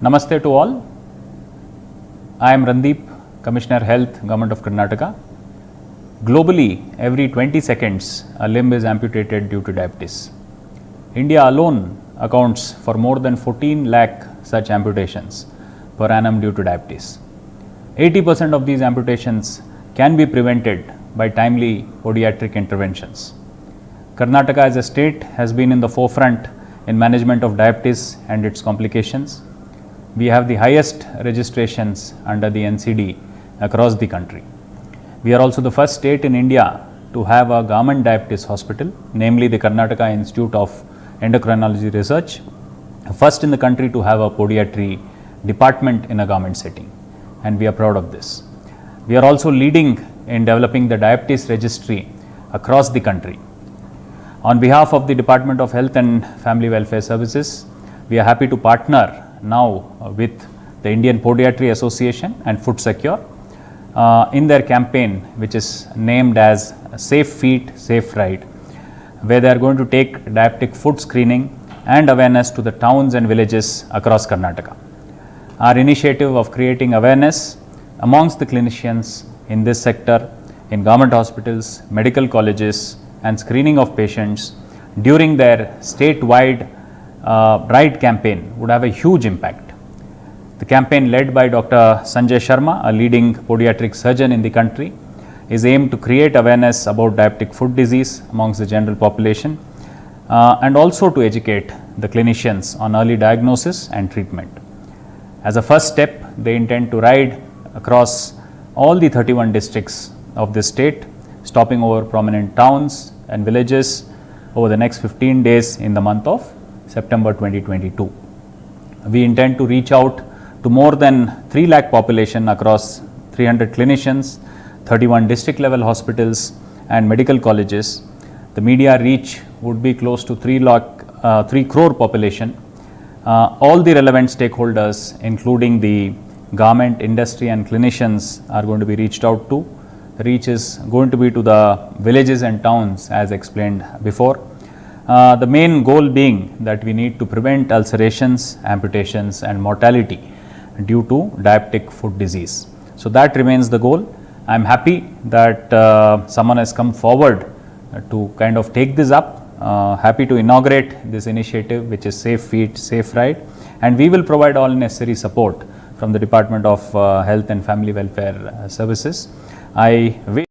Namaste to all. I am Randeep, Commissioner Health, Government of Karnataka. Globally, every 20 seconds, a limb is amputated due to diabetes. India alone accounts for more than 14 lakh such amputations per annum due to diabetes. 80% of these amputations can be prevented by timely podiatric interventions. Karnataka as a state has been in the forefront in management of diabetes and its complications. We have the highest registrations under the NCD across the country. We are also the first state in India to have a government diabetes hospital, namely the Karnataka Institute of Endocrinology Research, first in the country to have a podiatry department in a government setting, and we are proud of this. We are also leading in developing the diabetes registry across the country. On behalf of the Department of Health and Family Welfare Services, we are happy to partner now with the Indian Podiatry Association and Food Secure in their campaign, which is named as Safe Feet, Safe Ride, where they are going to take diabetic food screening and awareness to the towns and villages across Karnataka. Our initiative of creating awareness amongst the clinicians in this sector, in government hospitals, medical colleges, and screening of patients during their statewide RIDE campaign would have a huge impact. The campaign, led by Dr. Sanjay Sharma, a leading podiatric surgeon in the country, is aimed to create awareness about diabetic foot disease amongst the general population and also to educate the clinicians on early diagnosis and treatment. As a first step, they intend to ride across all the 31 districts of the state, stopping over prominent towns and villages over the next 15 days in the month of September 2022. We intend to reach out to more than 3 lakh population across 300 clinicians, 31 district level hospitals and medical colleges. The media reach would be close to 3 crore population. All the relevant stakeholders, including the government, industry and clinicians, are going to be reached out to. The reach is going to be to the villages and towns as explained before. The main goal being that we need to prevent ulcerations, amputations and mortality due to diabetic foot disease. So that remains the goal. I am happy that someone has come forward to kind of take this up. Happy to inaugurate this initiative, which is Safe Feet, Safe Ride, and we will provide all necessary support from the Department of Health and Family Welfare Services. I wish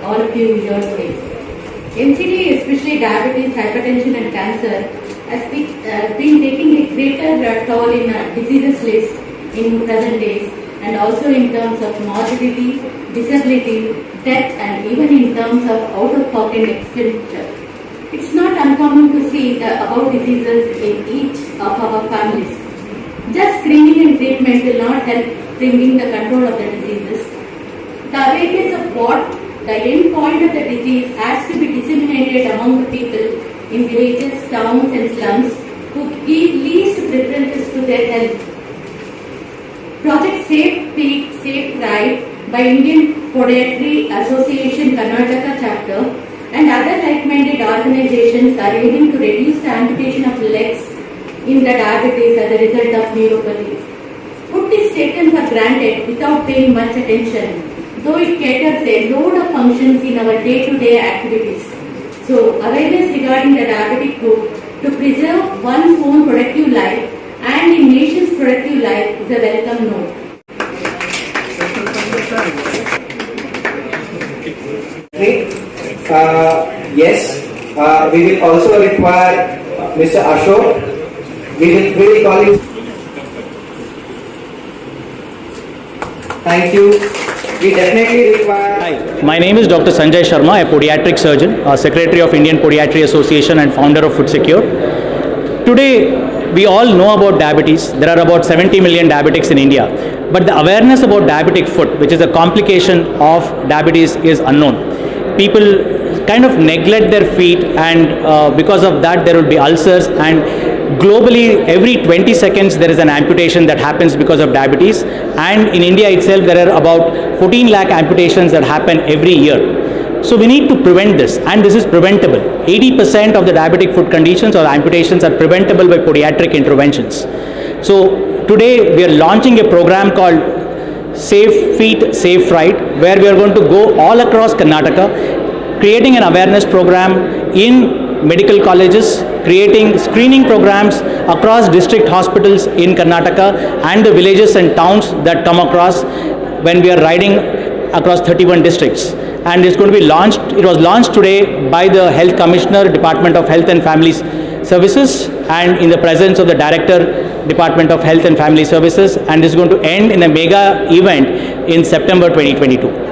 all of you here today. NCD, especially diabetes, hypertension and cancer, has been taking a greater toll in diseases list in present days, and also in terms of morbidity, disability, death, and even in terms of out-of-pocket expenditure. It's not uncommon to see the above diseases in each of our families. Just screening and treatment will not help bringing the control of the diseases. The awareness of what the end point of the disease has to be disseminated among the people in villages, towns and slums who give least preferences to their health. Project Safe Feet, Safe Thrive by Indian Podiatric Association Karnataka chapter and other like-minded organizations are aiming to reduce the amputation of legs in the diabetes as a result of neuropathy. Food is taken for granted without paying much attention, though it caters a load of functions in our day-to-day activities. So, awareness regarding the diabetic group to preserve one's own productive life and in nation's productive life is a welcome note. Yes, we will also require Mr. Ashok. We will call you. Thank you. We definitely require. Hi, my name is Dr. Sanjay Sharma, a podiatric surgeon, Secretary of Indian Podiatric Association and founder of Food Secure. Today, we all know about diabetes. There are about 70 million diabetics in India. But the awareness about diabetic foot, which is a complication of diabetes, is unknown. People kind of neglect their feet, and because of that there will be ulcers, and globally every 20 seconds there is an amputation that happens because of diabetes, and in India itself there are about 14 lakh amputations that happen every year. So we need to prevent this, and this is preventable. 80% of the diabetic foot conditions or amputations are preventable by podiatric interventions. So today we are launching a program called Safe Feet, Safe Ride, where we are going to go all across Karnataka, creating an awareness program in medical colleges, creating screening programs across district hospitals in Karnataka and the villages and towns that come across when we are riding across 31 districts. And it's going to be launched, it was launched today by the Health Commissioner, Department of Health and Family Services, and in the presence of the Director, Department of Health and Family Services, and is going to end in a mega event in September 2022.